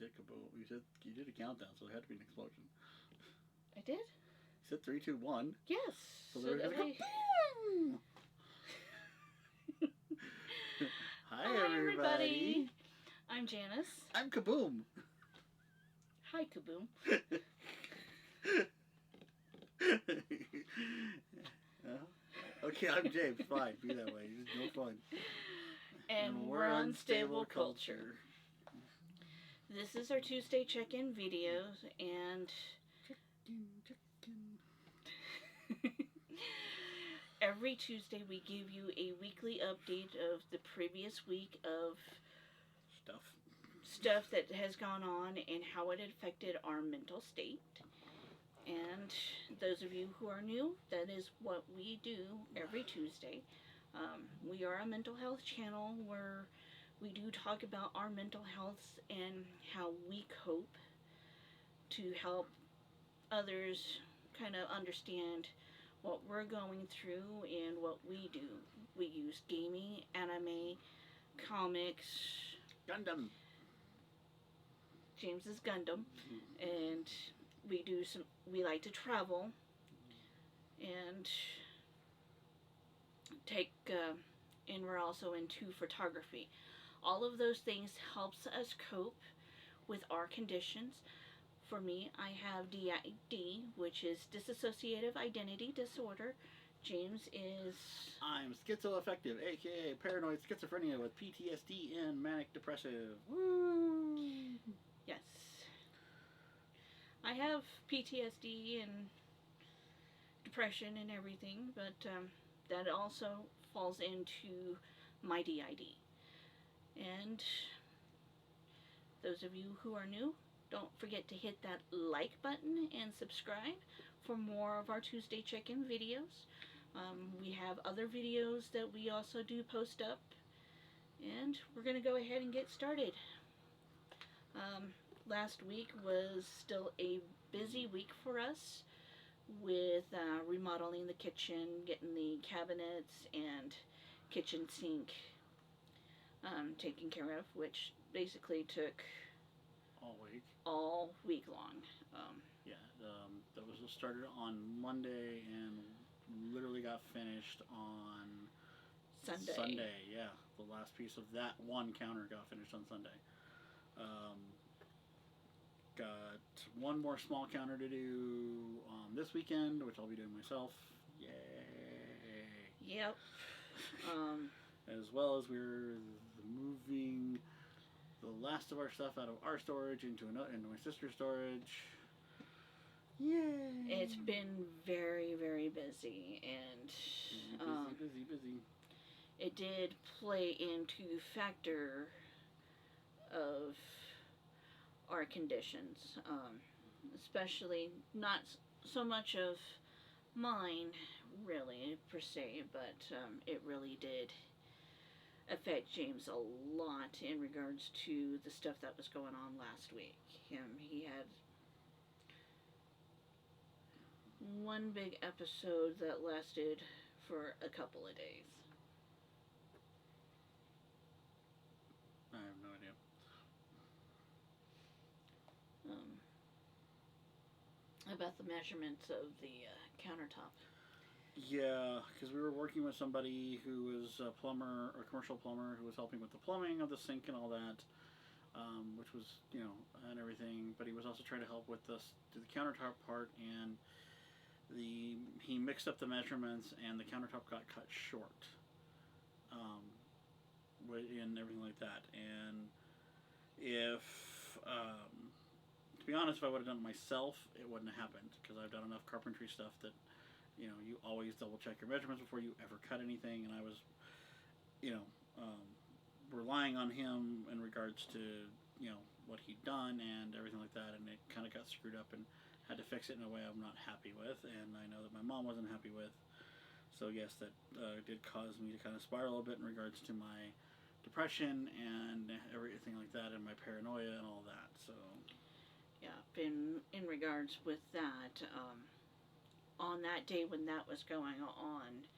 said kaboom. You did a countdown, so it had to be an explosion. I did? You said 3, 2, 1. Yes. So there was kaboom! Hi, everybody. I'm Janice. I'm Kaboom. Hi, Kaboom. Okay, I'm James. Fine, be that way. It's no fun. And we're Unstable Culture. This is our Tuesday check-in videos, and every Tuesday we give you a weekly update of the previous week of stuff that has gone on and how it affected our mental state. And those of you who are new, that is what we do every Tuesday. We are a mental health channel where we do talk about our mental health and how we cope to help others kind of understand what we're going through and what we do. We use gaming, anime, comics, Gundam. James's Gundam, and we like to travel and and we're also into photography. All of those things helps us cope with our conditions. For me, I have DID, which is Dissociative Identity Disorder. James is... I'm schizoaffective, aka paranoid schizophrenia with PTSD and manic depressive. Woo! Yes. I have PTSD and depression and everything, but that also falls into my DID. And those of you who are new, don't forget to hit that like button and subscribe for more of our Tuesday check-in videos. We have other videos that we also do post up, and we're going to go ahead and get started. Last week was still a busy week for us with remodeling the kitchen, getting the cabinets and kitchen sink taken care of, which basically took all week long. That was started on Monday and literally got finished on Sunday. Yeah, the last piece of that one counter got finished on Sunday. Got one more small counter to do this weekend, which I'll be doing myself. Yay! Yep. As well as we're moving the last of our stuff out of our storage into my sister's storage. Yay! It's been very, very busy, and busy. It did play into factor of our conditions, especially not so much of mine, really, per se, but it really did affect James a lot in regards to the stuff that was going on last week. He had one big episode that lasted for a couple of days. I have no idea. About the measurements of the countertop. Yeah, because we were working with somebody who was a plumber, or commercial plumber, who was helping with the plumbing of the sink and all that, which was, and everything. But he was also trying to help with the countertop part, and he mixed up the measurements, and the countertop got cut short, and everything like that. And if to be honest, if I would have done it myself, it wouldn't have happened, because I've done enough carpentry stuff that, you always double check your measurements before you ever cut anything, and I was, relying on him in regards to, what he'd done and everything like that, and it kind of got screwed up and had to fix it in a way I'm not happy with, and I know that my mom wasn't happy with. So yes, that did cause me to kind of spiral a bit in regards to my depression and everything like that, and my paranoia and all that, so... Yeah, in regards with that, on that day when that was going on,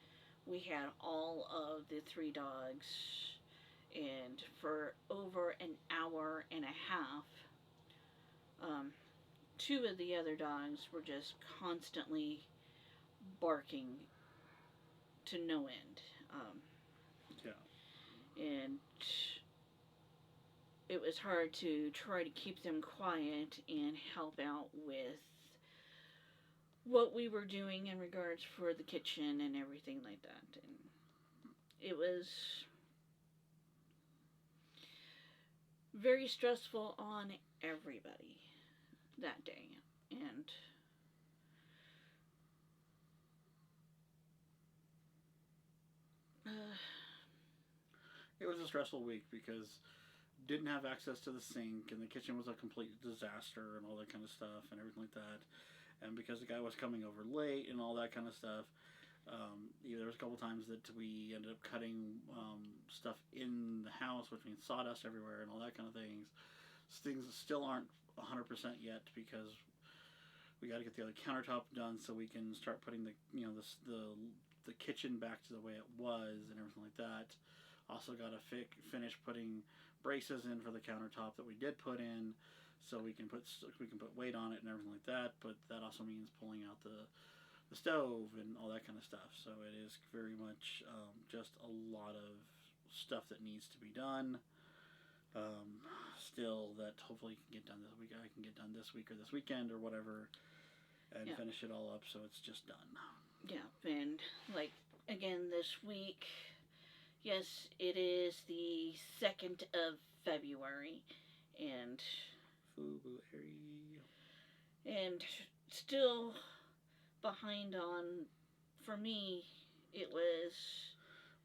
we had all of the 3 dogs, and for over an hour and a half, Two of the other dogs were just constantly barking to no end. And it was hard to try to keep them quiet and help out with what we were doing in regards for the kitchen and everything like that. And it was very stressful on everybody that day. And it was a stressful week because didn't have access to the sink, and the kitchen was a complete disaster and all that kind of stuff and everything like that. And because the guy was coming over late and all that kind of stuff, there was a couple times that we ended up cutting stuff in the house, which means sawdust everywhere and all that kind of things. Things still aren't 100% yet because we got to get the other countertop done so we can start putting the kitchen back to the way it was and everything like that. Also got to finish putting braces in for the countertop that we did put in, so we can put weight on it and everything like that. But that also means pulling out the stove and all that kind of stuff. So it is very much just a lot of stuff that needs to be done. Still, that hopefully can get done this week. I can get done this week or this weekend or whatever, and finish it all up so it's just done. Yeah, and like again this week. Yes, it is the 2nd of February, and still behind on, for me, it was...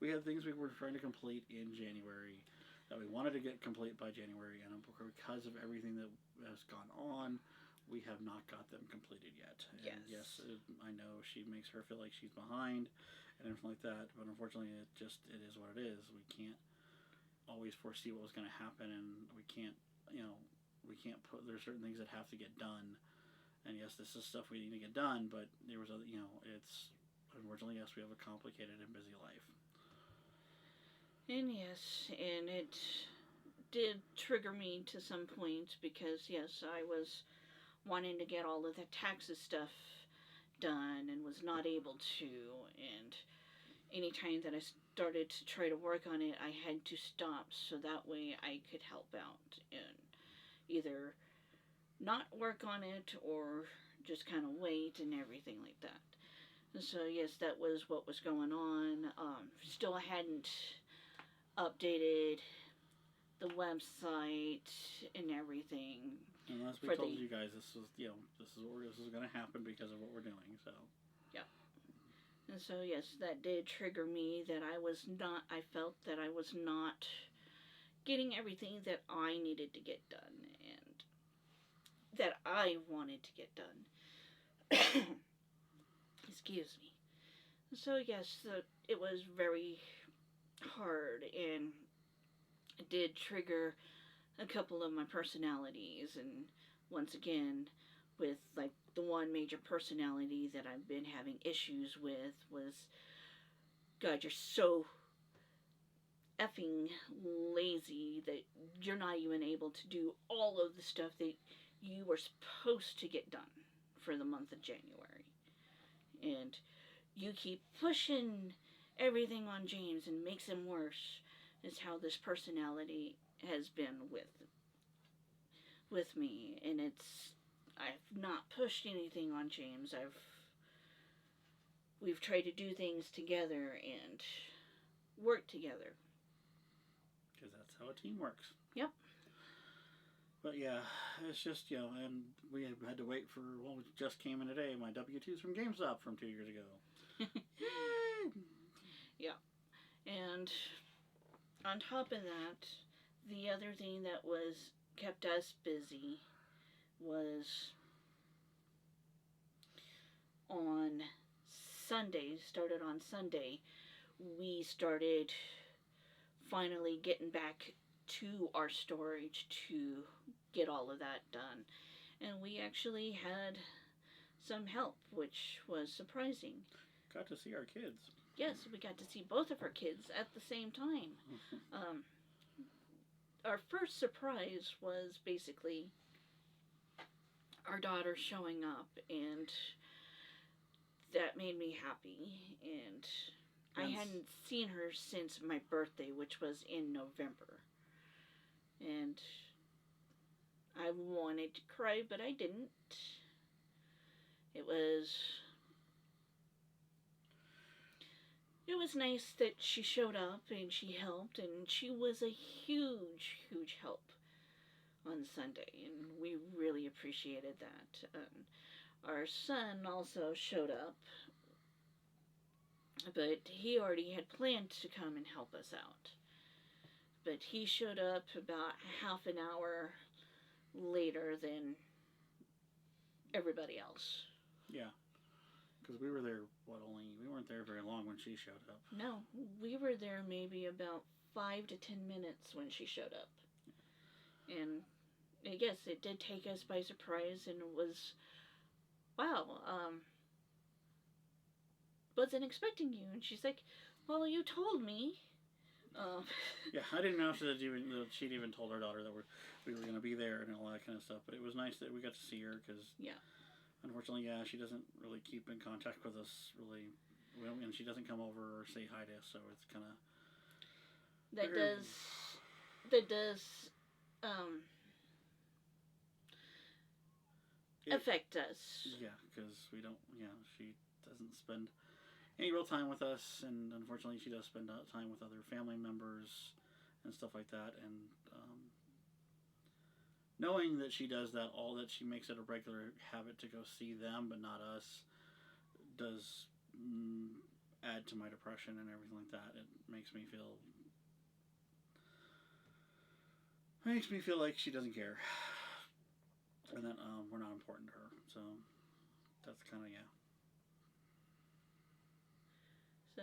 We had things we were trying to complete in January that we wanted to get complete by January, and because of everything that has gone on, we have not got them completed yet. And yes, I know she makes her feel like she's behind and everything like that, but unfortunately it is what it is. We can't always foresee what was going to happen, and we can't there's certain things that have to get done, and yes, this is stuff we need to get done, but there was it's unfortunately, yes, we have a complicated and busy life. And yes, and it did trigger me to some point because yes, I was wanting to get all of the taxes stuff done and was not able to, and anytime that I started to try to work on it, I had to stop so that way I could help out and either not work on it or just kind of wait and everything like that. And so yes, that was what was going on. Still hadn't updated the website and everything. And as we told you guys, this is going to happen because of what we're doing. So yeah. And so yes, that did trigger me that I felt that I was not getting everything that I needed to get done and that I wanted to get done. Excuse me. So yes, it was very hard, and it did trigger a couple of my personalities, and once again, with like the one major personality that I've been having issues with was, God, you're so effing lazy that you're not even able to do all of the stuff that you were supposed to get done for the month of January. And you keep pushing everything on James and makes him worse, is how this personality has been with me. And I've not pushed anything on James. We've tried to do things together and work together. Because that's how a team works. Yep. But yeah, it's just, and we had to wait for, just came in today, my W-2s from GameStop from 2 years ago. Yay! Yeah. And on top of that, the other thing that kept us busy was started on Sunday, we started finally getting back to our storage to get all of that done. And we actually had some help, which was surprising. Got to see our kids. Yes, we got to see both of our kids at the same time. Our first surprise was basically our daughter showing up, and that made me happy. And I hadn't seen her since my birthday, which was in November. And I wanted to cry, but I didn't. It was nice that she showed up and she helped, and she was a huge, huge help on Sunday, and we really appreciated that. Our son also showed up, but he already had planned to come and help us out. But he showed up about half an hour later than everybody else. Yeah. Because we were there, we weren't there very long when she showed up. No, we were there maybe about 5 to 10 minutes when she showed up. And I guess it did take us by surprise, and it was, wow, wasn't expecting you. And she's like, well, you told me. Yeah, I didn't know that she'd even told our daughter that we were going to be there and all that kind of stuff. But it was nice that we got to see her, because unfortunately, she doesn't really keep in contact with us, really. And she doesn't come over or say hi to us, so it's kind of... That does affect us. Yeah, because we don't, she doesn't spend any real time with us, and unfortunately she does spend time with other family members and stuff like that, and knowing that she does that, that she makes it a regular habit to go see them but not us, does add to my depression and everything like that. It makes me feel like she doesn't care, and that we're not important to her. So that's kind of So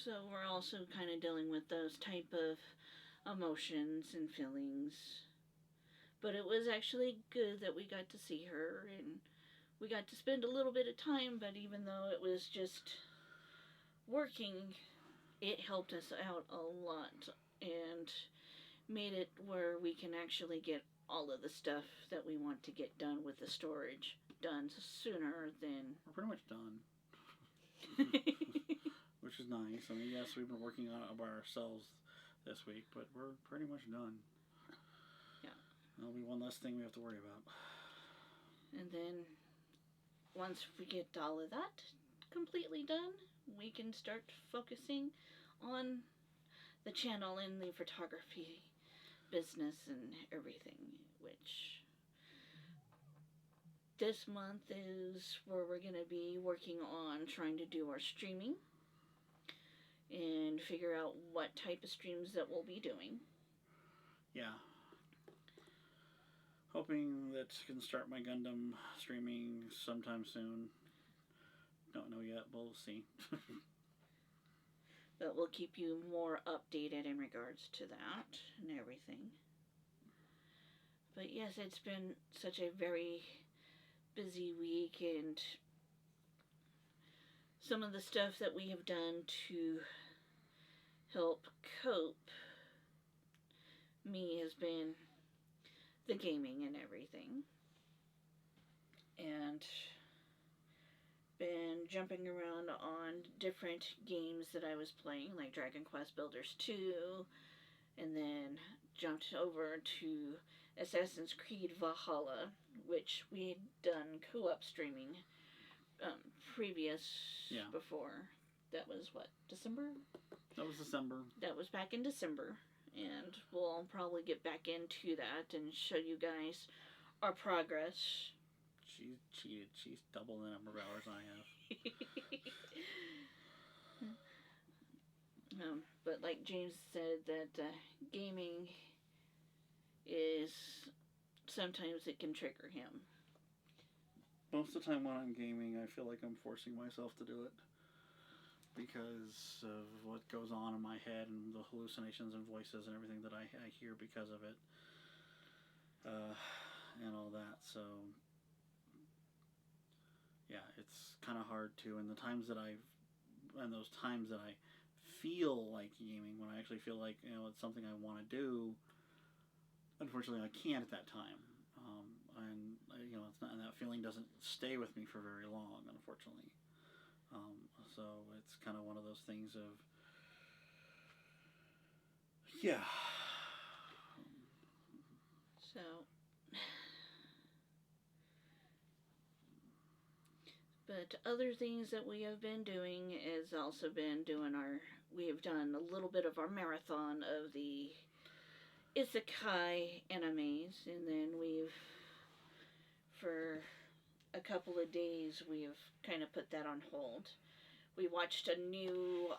so we're also kind of dealing with those type of emotions and feelings. But it was actually good that we got to see her, and we got to spend a little bit of time, but even though it was just working, it helped us out a lot and made it where we can actually get all of the stuff that we want to get done with the storage done sooner than... We're pretty much done. Which is nice. I mean, yes, we've been working on it by ourselves this week, but we're pretty much done. Yeah. That'll be one less thing we have to worry about. And then once we get all of that completely done, we can start focusing on the channel and the photography business and everything, which this month is where we're going to be working on trying to do our streaming and figure out what type of streams that we'll be doing. Yeah. Hoping that I can start my Gundam streaming sometime soon. Don't know yet, but we'll see. But we'll keep you more updated in regards to that and everything. But yes, it's been such a very busy week, and some of the stuff that we have done to help cope me has been the gaming and everything, and been jumping around on different games that I was playing, like Dragon Quest Builders 2, and then jumped over to Assassin's Creed Valhalla, which we had done co-op streaming before. That was what, December? That was December. That was back in December, and we'll probably get back into that and show you guys our progress. She's cheated. She's double the number of hours I have. But like James said, that gaming is, sometimes it can trigger him. Most of the time when I'm gaming, I feel like I'm forcing myself to do it because of what goes on in my head and the hallucinations and voices and everything that I hear because of it, and all that. So yeah, it's kind of hard to. And those times that I feel like gaming, when I actually feel like it's something I want to do, unfortunately I can't at that time. and it's not, and that feeling doesn't stay with me for very long, unfortunately. So it's kind of one of those things of, yeah. So, but other things that we have been doing is also been doing we have done a little bit of our marathon of the isekai animes, and then for a couple of days, we've kind of put that on hold. We watched a new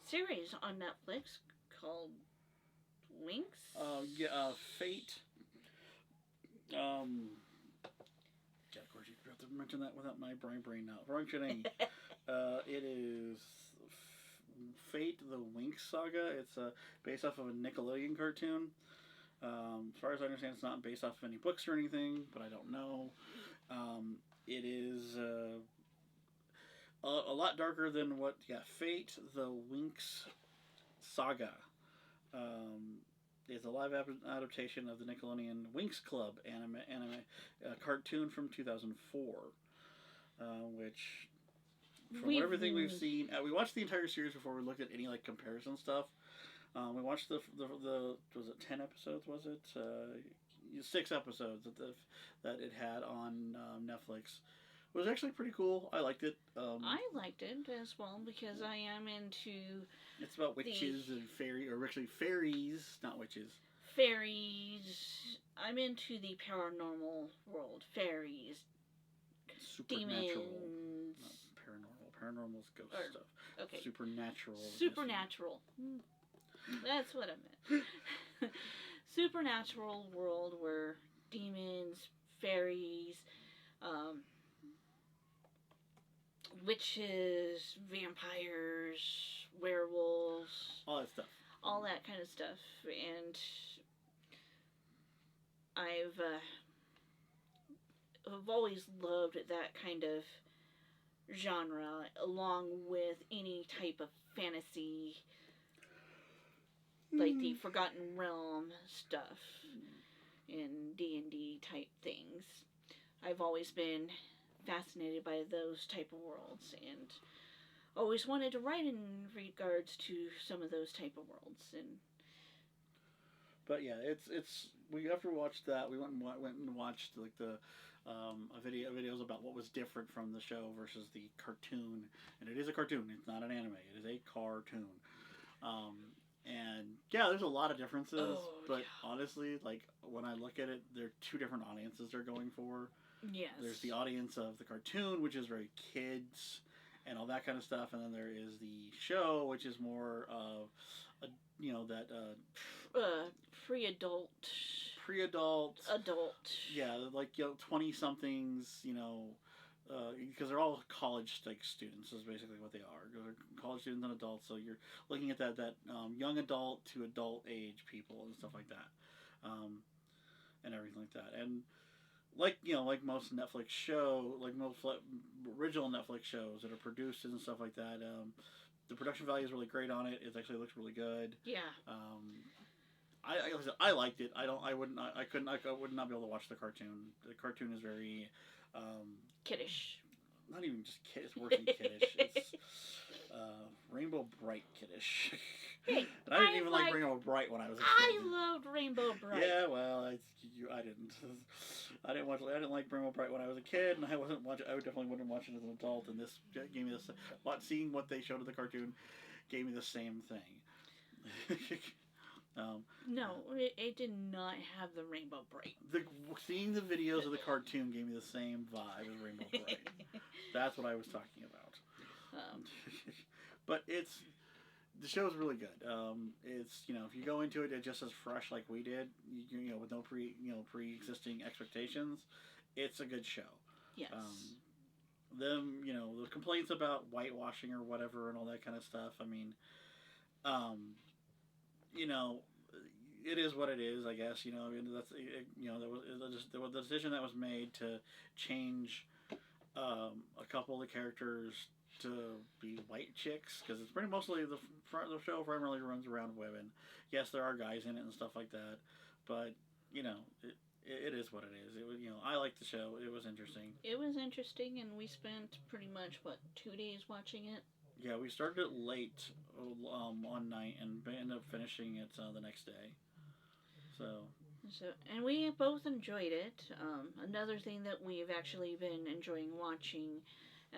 series on Netflix called Winx. Fate. Yeah, of course you have to mention that without my brain not functioning. It is Fate: The Winx Saga. It's based off of a Nickelodeon cartoon. As far as I understand, it's not based off of any books or anything, but I don't know. It is a lot darker than what. Yeah, Fate: The Winx Saga. Is a live adaptation of the Nickelodeon Winx Club anime cartoon from 2004, which from everything we've seen, we watched the entire series before we looked at any like comparison stuff. We watched the was it 10 episodes? Was it 6 episodes that it had on Netflix? It was actually pretty cool. I liked it. I liked it as well because I am into. It's about witches and actually fairies, not witches. Fairies. I'm into the paranormal world. Fairies. Supernatural. Demons. Not paranormal. Paranormal's ghost stuff. Okay. Supernatural. Supernatural. That's what I meant. Supernatural world where demons, fairies, witches, vampires, werewolves, all that stuff. All that kind of stuff. And I've always loved that kind of genre, along with any type of fantasy, like the Forgotten Realm stuff and D&D type things. I've always been fascinated by those type of worlds and always wanted to write in regards to some of those type of worlds. But yeah, it's we after we watched that, we went and watched like the videos about what was different from the show versus the cartoon, and it is a cartoon. It's not an anime. It is a cartoon. And yeah, there's a lot of differences, but honestly, like when I look at it, there are 2 different audiences they're going for. Yes. There's the audience of the cartoon, which is very kids and all that kind of stuff, and then there is the show, which is more of pre-adult. Adult. Yeah, like 20-somethings, because they're all college like students is basically what they are. They're college students and adults, so you're looking at that young adult to adult age people and stuff like that, and everything like that. And like most Netflix like most original Netflix shows that are produced and stuff like that, the production value is really great on it. It actually looks really good. Yeah. I liked it. I would not be able to watch the cartoon. The cartoon is very kiddish. Not even just kid. It's worse than kiddish. It's Rainbow Bright kiddish. Hey, and I didn't even like Rainbow Bright when I was a kid. I loved Rainbow Bright. Yeah, well, I didn't. I didn't like Rainbow Bright when I was a kid, and I definitely wouldn't watch it as an adult. And this gave me this. Seeing what they showed in the cartoon gave me the same thing. No, it did not have the Rainbow Bright. Seeing the videos of the cartoon gave me the same vibe as Rainbow Bright. That's what I was talking about. But the show's really good. It's if you go into it just as fresh like we did, with no pre-existing expectations, it's a good show. Yes. The complaints about whitewashing or whatever and all that kind of stuff. I mean, it is what it is, I guess. That's there was the decision that was made to change a couple of the characters to be white chicks, because it's pretty mostly the show primarily runs around women. Yes, there are guys in it and stuff like that, but it is what it is. It was, I liked the show. It was interesting. It was interesting, and we spent pretty much 2 days watching it. Yeah, we started it late one night and ended up finishing it the next day. So, and we both enjoyed it. Another thing that we've actually been enjoying watching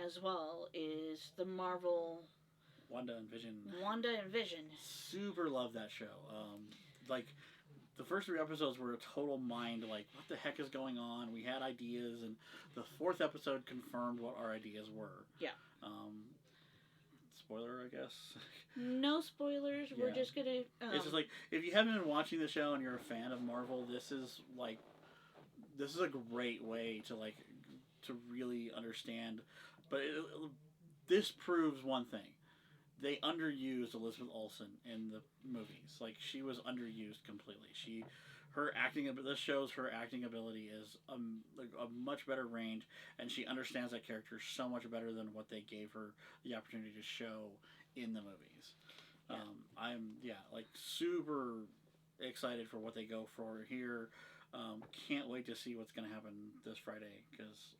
as well is the Marvel Wanda and Vision. Super love that show. Like, the first 3 episodes were a total mind, like, what the heck is going on? We had ideas, and the 4th episode confirmed what our ideas were. Yeah. Spoiler, I guess. No spoilers. Yeah. We're just gonna. It's just like, if you haven't been watching the show and you're a fan of Marvel, this is a great way to really understand. But this proves one thing: they underused Elizabeth Olsen in the movies. Like, she was underused completely. This shows her acting ability is a much better range, and she understands that character so much better than what they gave her the opportunity to show in the movies. Yeah. I'm super excited for what they go for here. Can't wait to see what's going to happen this Friday, because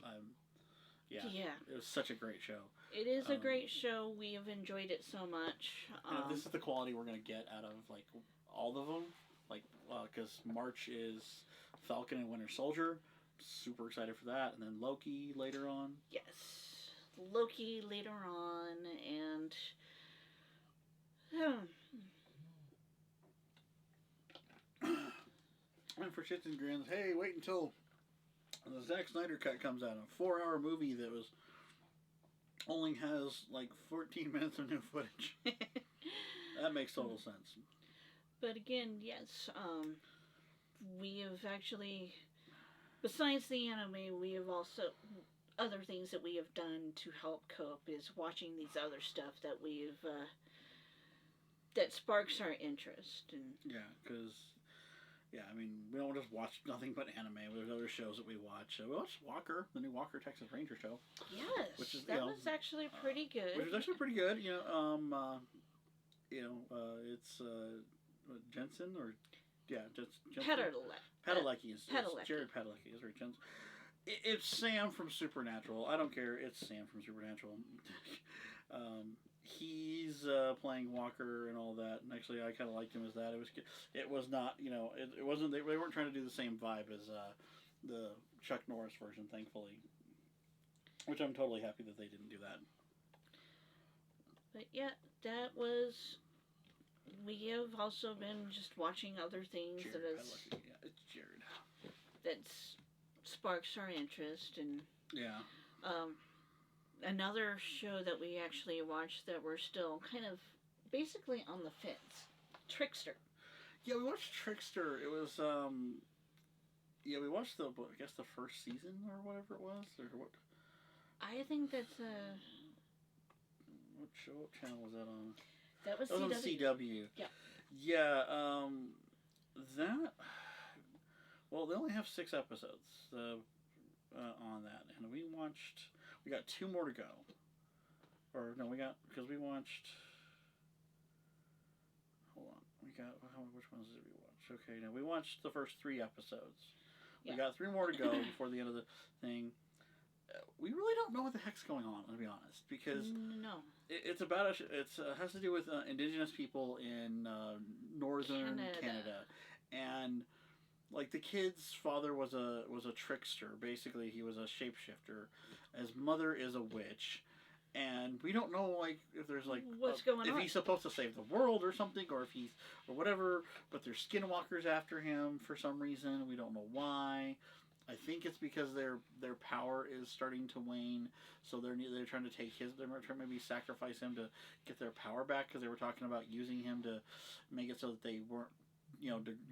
it was such a great show. It is a great show. We have enjoyed it so much. This is the quality we're going to get out of all of them. Because March is Falcon and Winter Soldier. Super excited for that. And then Loki later on. Yes. Loki later on. And... and for shits and grins, hey, wait until the Zack Snyder cut comes out. A 4-hour movie that only has 14 minutes of new footage. That makes total sense. But again, yes, we have actually, besides the anime, we have also, other things that we have done to help cope is watching these other stuff that that sparks our interest. And yeah, because, we don't just watch nothing but anime. There's other shows that we watch. We watched Walker, the new Walker Texas Ranger show. Yes, that was actually pretty good. Which was actually pretty good. It's... Jensen Padalecki is Jared Padalecki is right. Jensen. It's Sam from Supernatural. I don't care. It's Sam from Supernatural. He's playing Walker and all that. And actually, I kind of liked him as that. It was not. It wasn't. They weren't trying to do the same vibe as the Chuck Norris version. Thankfully, which I'm totally happy that they didn't do that. But yeah, that was. We have also been just watching other things it's Jared. That sparks our interest, and another show that we actually watched that we're still kind of basically on the fence, Trickster. Yeah, we watched Trickster. It was we watched the first season or whatever it was, or what? I think that's what channel was that on? That was on CW. Yeah. Yeah, well, they only have 6 episodes on that, and we got 2 more to go. Or, no, because we watched, hold on, which ones did we watch? Okay, now we watched the first 3 episodes. Yeah. We got 3 more to go before the end of the thing. We really don't know what the heck's going on, to be honest, because it's about it has to do with indigenous people in northern Canada, and the kid's father was a trickster. Basically, he was a shapeshifter. His mother is a witch, and we don't know if there's what's going on. If he's supposed to save the world or something, or if he's or whatever. But there's skinwalkers after him for some reason. We don't know why. I think it's because their power is starting to wane, so they're trying to take they're trying to maybe sacrifice him to get their power back, because they were talking about using him to make it so that they weren't,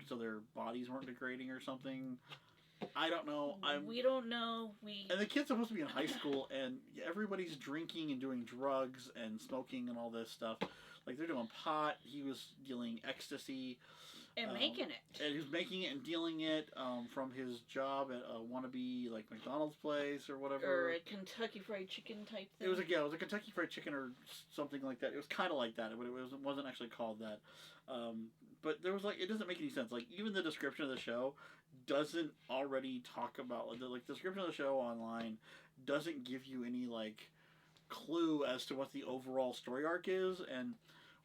so their bodies weren't degrading or something. I don't know. We don't know. And the kid's supposed to be in high school, and everybody's drinking and doing drugs and smoking and all this stuff. They're doing pot. He was dealing ecstasy. And making it. And he was making it and dealing it from his job at a wannabe like McDonald's place or whatever. Or a Kentucky Fried Chicken type thing. It was a Kentucky Fried Chicken or something like that. It was kind of like that, but it wasn't actually called that. But there was it doesn't make any sense. Like even the description of the show doesn't already talk about the description of the show online doesn't give you any clue as to what the overall story arc is, and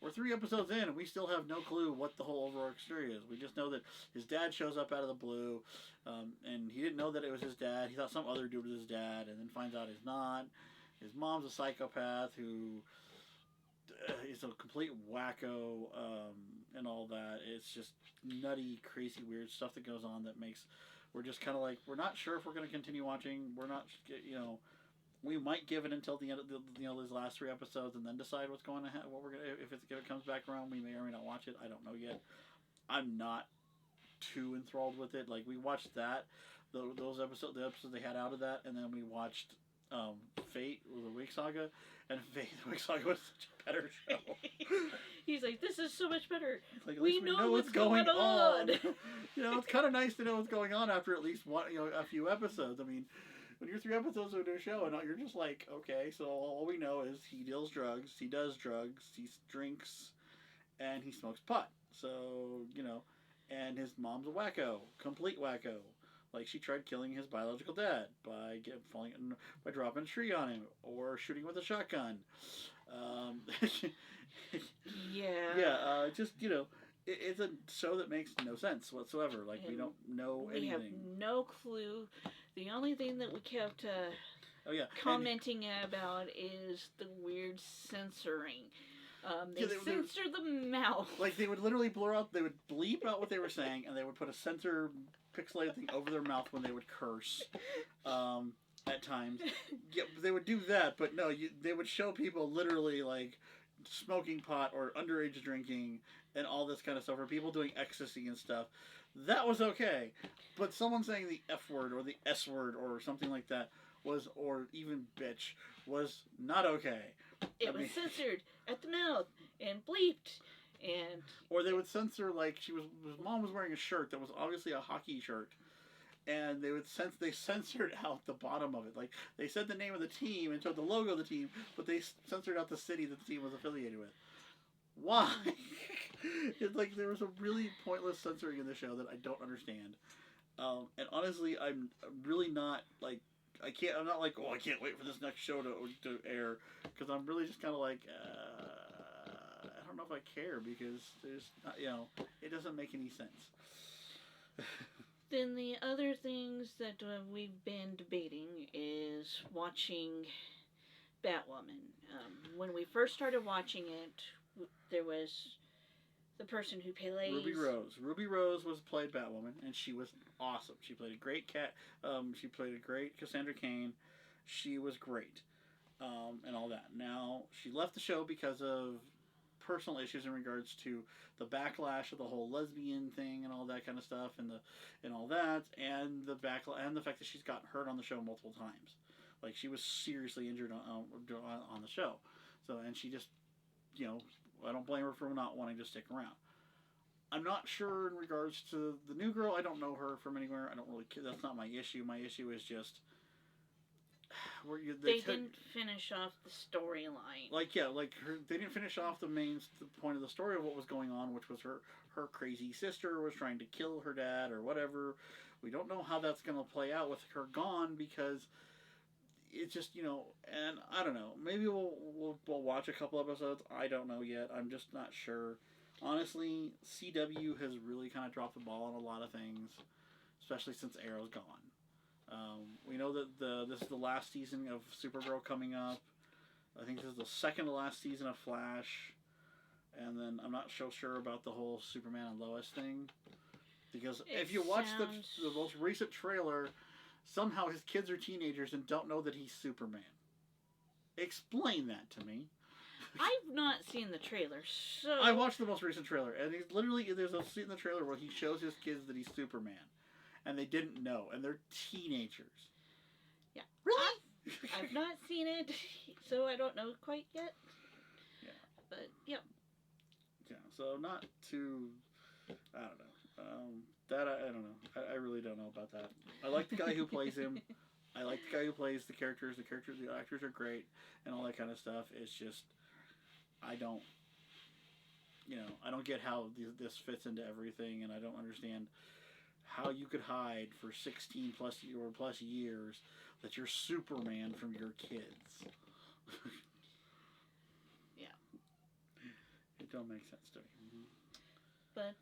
we're 3 episodes in and we still have no clue what the whole overall story is. We just know that his dad shows up out of the blue, and he didn't know that it was his dad. He thought some other dude was his dad, and then finds out he's not. His mom's a psychopath who is a complete wacko, and all that. It's just nutty, crazy, weird stuff that goes on that makes we're just kind of we're not sure if we're going to continue watching. We're not, we might give it until the end of these last 3 episodes and then decide what's going to happen. What we're gonna if it comes back around, we may or may not watch it. I don't know yet. I'm not too enthralled with it. We watched that, the episodes they had out of that, and then we watched Fate, the Wake Saga, and Fate, the Wake Saga was such a better show. He's like, this is so much better. We know what's going on. It's kind of nice to know what's going on after at least one, a few episodes. I mean, when you're 3 episodes into a show and you're just okay, so all we know is he deals drugs, he does drugs, he drinks, and he smokes pot. So, and his mom's a wacko, complete wacko. She tried killing his biological dad by dropping a tree on him or shooting with a shotgun. Yeah. Just it's a show that makes no sense whatsoever. We don't know anything. We have no clue. The only thing that we kept commenting about is the weird censoring. They censor the mouth. They would literally blur out. They would bleep out what they were saying, and they would put a censor pixelated thing over their mouth when they would curse. At times, yeah, they would do that, but no, they would show people literally smoking pot or underage drinking and all this kind of stuff, or people doing ecstasy and stuff. That was okay, but someone saying the F word or the S word or something like that or even bitch, was not okay. It was censored at the mouth and bleeped. And or they would censor his mom was wearing a shirt that was obviously a hockey shirt, and they censored out the bottom of it. They said the name of the team and showed the logo of the team, but they censored out the city that the team was affiliated with. Why? It's there was a really pointless censoring in the show that I don't understand. And honestly, I'm really not I'm not I can't wait for this next show to air, because I'm really just kind of I don't know if I care, because there's not, it doesn't make any sense. Then the other things that we've been debating is watching Batwoman. When we first started watching it, there was the person who plays Ruby Rose. Ruby Rose played Batwoman, and she was awesome. She played a great she played a great Cassandra Cain. She was great, and all that. Now she left the show because of personal issues in regards to the backlash of the whole lesbian thing and all that kind of stuff, and all that, and the fact that she's gotten hurt on the show multiple times. She was seriously injured on the show. So, and she just, I don't blame her for not wanting to stick around. I'm not sure in regards to the new girl. I don't know her from anywhere. I don't really care. That's not my issue. My issue is just they didn't finish off the storyline. They didn't finish off the point of the story of what was going on, which was her crazy sister was trying to kill her dad or whatever. We don't know how that's going to play out with her gone, because it's just, and I don't know. Maybe we'll watch a couple episodes. I don't know yet. I'm just not sure. Honestly, CW has really kind of dropped the ball on a lot of things, especially since Arrow's gone. We know that this is the last season of Supergirl coming up. I think this is the second to last season of Flash. And then I'm not so sure about the whole Superman and Lois thing. Because if you watch the most recent trailer, somehow his kids are teenagers and don't know that he's Superman. Explain that to me. I've not seen the trailer, so... I watched the most recent trailer, and there's a scene in the trailer where he shows his kids that he's Superman. And they didn't know, and they're teenagers. Yeah. Really? I've not seen it, so I don't know quite yet. Yeah. But, yeah. Yeah, so not too I don't know. I don't know. I really don't know about that. I like the guy who plays him. I like the guy who plays the characters. The actors are great, and all that kind of stuff. It's just, I don't, I don't get how this fits into everything, and I don't understand how you could hide for 16 plus years that you're Superman from your kids. Yeah. It don't make sense to me. But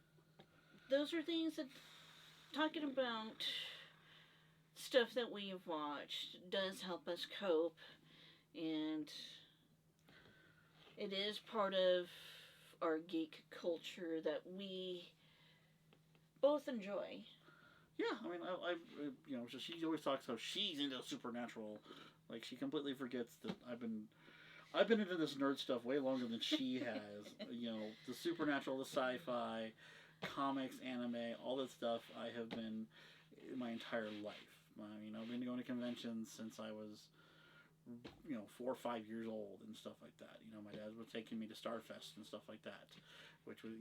those are things that, talking about stuff that we've watched does help us cope, and it is part of our geek culture that we both enjoy. Yeah, I mean, so she always talks how she's into supernatural. Like, she completely forgets that I've been into this nerd stuff way longer than she has. The supernatural, the sci-fi, comics, anime, all that stuff. I have been my entire life. I've been going to conventions since I was, 4 or 5 years old and stuff like that. My dad was taking me to Starfest and stuff like that, which was,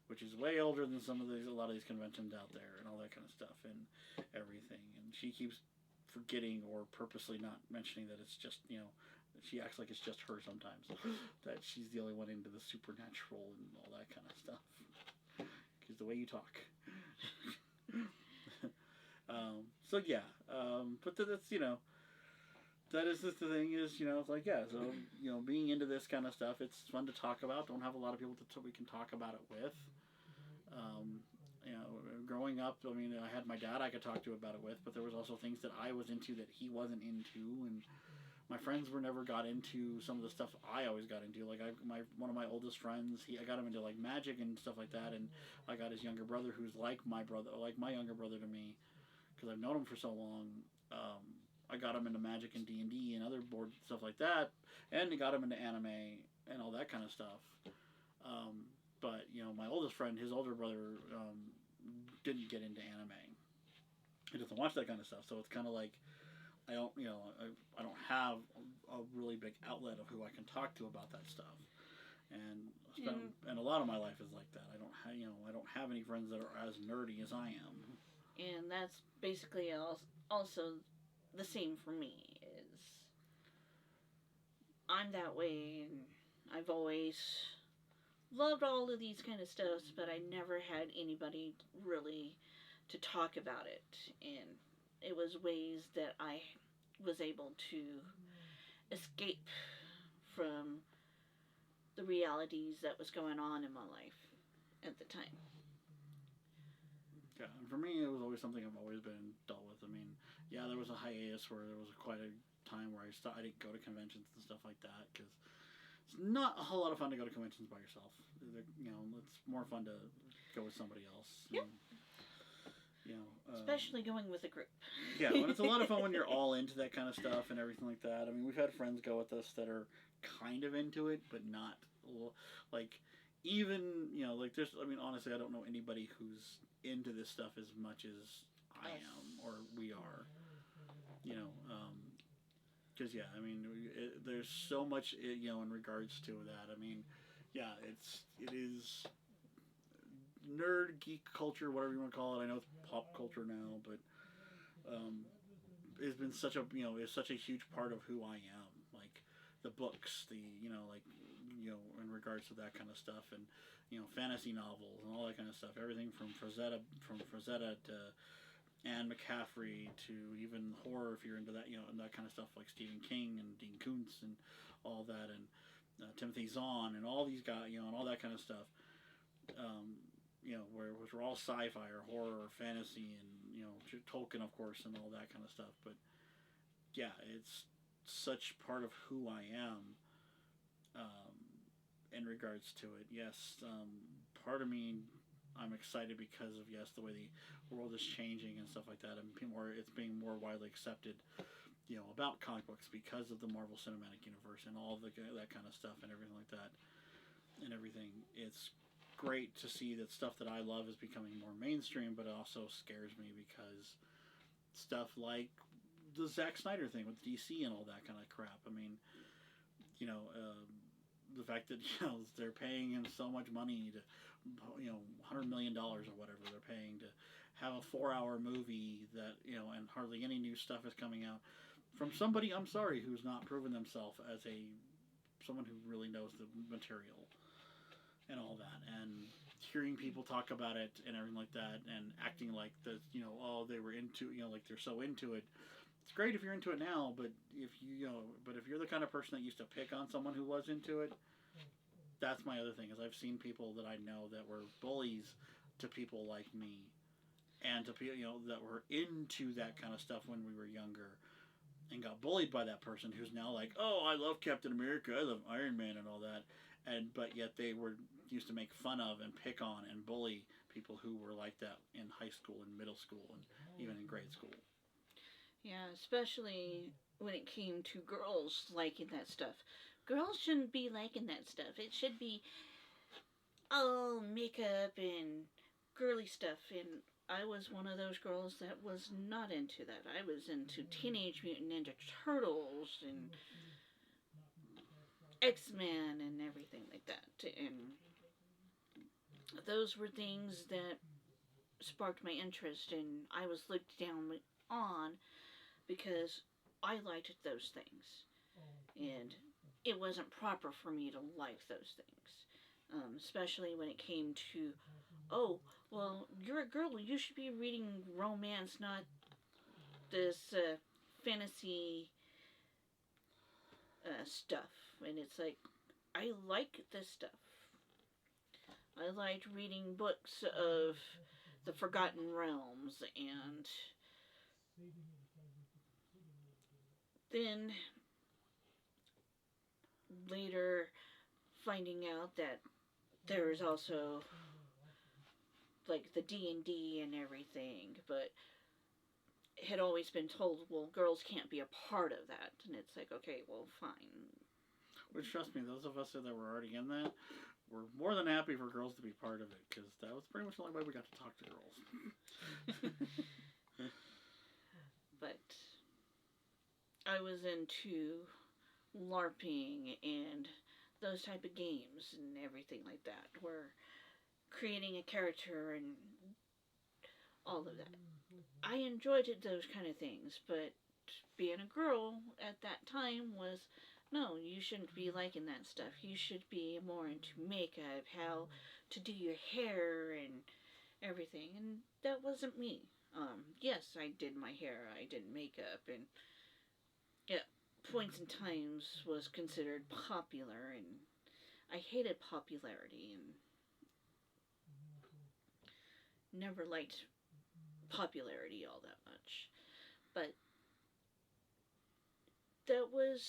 which is way older than a lot of these conventions out there and all that kind of stuff and everything. And she keeps forgetting or purposely not mentioning that it's just, she acts like it's just her sometimes, that she's the only one into the supernatural and all that kind of stuff. Because the way you talk. So yeah, but that's, that is the thing is, it's like, yeah, so, being into this kind of stuff, it's fun to talk about. Don't have a lot of people we can talk about it with. Growing up, I had my dad I could talk to about it with, but there was also things that I was into that he wasn't into, and my friends never got into some of the stuff I always got into. Like, one of my oldest friends, I got him into, like, magic and stuff like that, and I got his younger brother who's like my younger brother to me, because I've known him for so long. I got him into magic and D&D and other board stuff like that, and I got him into anime and all that kind of stuff. But my oldest friend, his older brother, didn't get into anime. He doesn't watch that kind of stuff, so it's kind of like I don't have a really big outlet of who I can talk to about that stuff. And a lot of my life is like that. I don't have any friends that are as nerdy as I am. And that's basically also the same for me. Is I'm that way, and I've always loved all of these kind of stuffs, but I never had anybody really to talk about it. And it was ways that I was able to escape from the realities that was going on in my life at the time. Yeah, and for me, it was always something I've always been dealt with. Yeah, there was a hiatus where there was quite a time where I didn't go to conventions and stuff like that, because it's not a whole lot of fun to go to conventions by yourself. It's more fun to go with somebody else. Yep. Especially going with a group. Yeah, when it's a lot of fun when you're all into that kind of stuff and everything like that. We've had friends go with us that are kind of into it, but not, like, even, there's, honestly, I don't know anybody who's into this stuff as much as I am, or we are. Because, there's so much, in regards to that. It is nerd, geek culture, whatever you want to call it. I know it's pop culture now, but it's been such a huge part of who I am. Like, the books, in regards to that kind of stuff, and, fantasy novels and all that kind of stuff. Everything from Frazetta to Anne McCaffrey to even horror, if you're into that, and that kind of stuff, like Stephen King and Dean Koontz and all that, and Timothy Zahn and all these guys, and all that kind of stuff. Which were all sci-fi or horror or fantasy, and Tolkien, of course, and all that kind of stuff. But yeah, it's such part of who I am. In regards to it, yes, part of me, I'm excited because of the way the world is changing and stuff like that, and it's being more widely accepted, about comic books because of the Marvel Cinematic Universe and all that kind of stuff and everything like that, and everything. It's great to see that stuff that I love is becoming more mainstream, but it also scares me because stuff like the Zack Snyder thing with DC and all that kind of crap. the fact that they're paying him so much money to, $100 million or whatever they're paying to have a 4-hour movie that and hardly any new stuff is coming out from somebody, I'm sorry, who's not proven themselves as someone who really knows the material and all that, and hearing people talk about it and everything like that, and acting like they were into, like they're so into it. It's great if you're into it now, but if you're the kind of person that used to pick on someone who was into it, that's my other thing. Is I've seen people that I know that were bullies to people like me, and to people that were into that kind of stuff when we were younger, and got bullied by that person who's now like, oh, I love Captain America, I love Iron Man and all that, but yet they were used to make fun of and pick on and bully people who were like that in high school and middle school and even in grade school. Yeah, especially when it came to girls liking that stuff. Girls shouldn't be liking that stuff. It should be all makeup and girly stuff. And I was one of those girls that was not into that. I was into Teenage Mutant Ninja Turtles and X-Men and everything like that. And those were things that sparked my interest, and I was looked down on because I liked those things, and it wasn't proper for me to like those things, especially when it came to, oh, well, you're a girl, you should be reading romance, not this fantasy stuff. And it's like, I like this stuff. I liked reading books of the Forgotten Realms, and then later finding out that there is also like the D&D and everything, but had always been told, well, girls can't be a part of that. And it's like, okay, well, fine. Which, trust me, those of us that were already in that, we're more than happy for girls to be part of it, because that was pretty much the only way we got to talk to girls. But I was into LARPing and those type of games and everything like that, where creating a character and all of that. I enjoyed those kind of things, but being a girl at that time was, no, you shouldn't be liking that stuff. You should be more into makeup, how to do your hair and everything, and that wasn't me. Yes, I did my hair, I did makeup, and at points and times was considered popular, and I hated popularity and never liked popularity all that much. But that was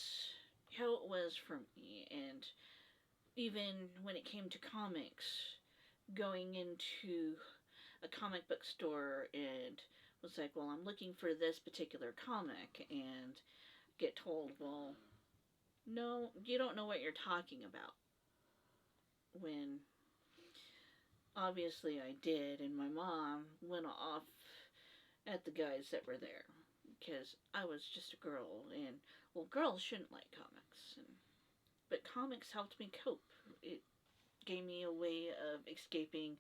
how it was for me. And even when it came to comics, going into a comic book store and was like, well, I'm looking for this particular comic, and get told, well, no, you don't know what you're talking about. When obviously I did, and my mom went off at the guys that were there, because I was just a girl, and, well, girls shouldn't like comics, but comics helped me cope. It gave me a way of escaping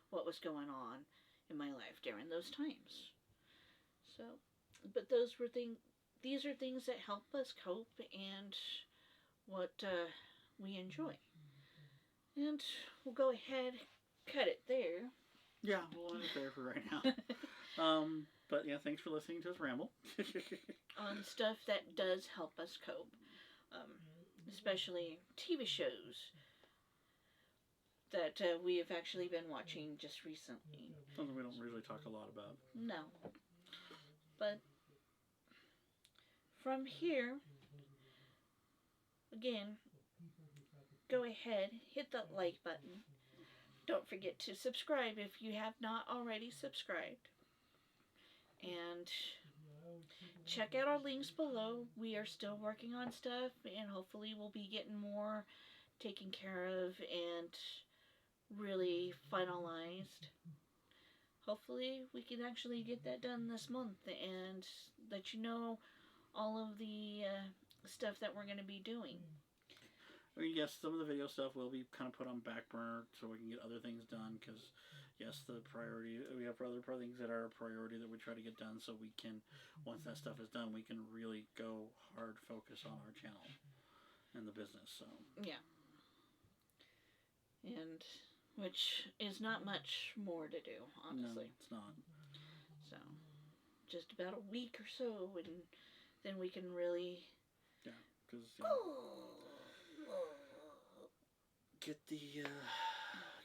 what was going on in my life during those times. So, but these are things that help us cope, and what we enjoy. And we'll go ahead, cut it there. Yeah, we'll end it there for right now. But yeah, thanks for listening to us ramble. On stuff that does help us cope. Especially TV shows that we have actually been watching just recently. Something we don't usually talk a lot about. No. But from here, again, go ahead, hit that like button. Don't forget to subscribe if you have not already subscribed. And check out our links below. We are still working on stuff, and hopefully we'll be getting more taken care of and really finalized. Hopefully we can actually get that done this month and let you know all of the stuff that we're going to be doing. I mean, yes, some of the video stuff will be kind of put on back burner so we can get other things done. Because, yes, the priority, we have other things that are a priority that we try to get done, so we can, once that stuff is done, we can really go hard focus on our channel and the business. So yeah, and which is not much more to do, honestly. No, it's not. So just about a week or so, and then we can really Because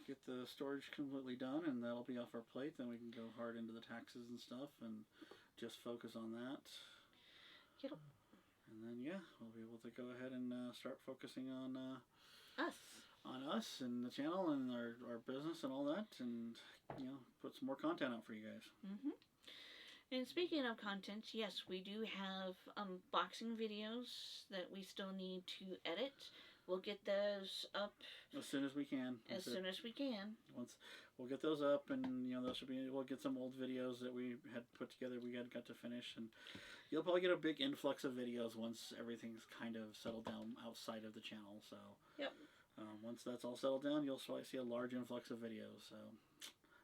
get the storage completely done, and that'll be off our plate. Then we can go hard into the taxes and stuff, and just focus on that. Yep. And then we'll be able to go ahead and start focusing on us and the channel and our business and all that, and put some more content out for you guys. Mm-hmm. And speaking of content, yes, we do have unboxing videos that we still need to edit. We'll get those up as soon as we can. Once we'll get those up, and we'll get some old videos that we had put together. We got to finish, and you'll probably get a big influx of videos once everything's kind of settled down outside of the channel. So yep. Once that's all settled down, you'll probably see a large influx of videos. So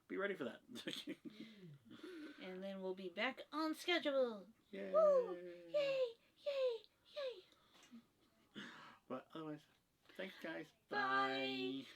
be ready for that. And then we'll be back on schedule. Yay! Woo! Yay! Yay! Yay! But otherwise, thanks, guys. Bye. Bye.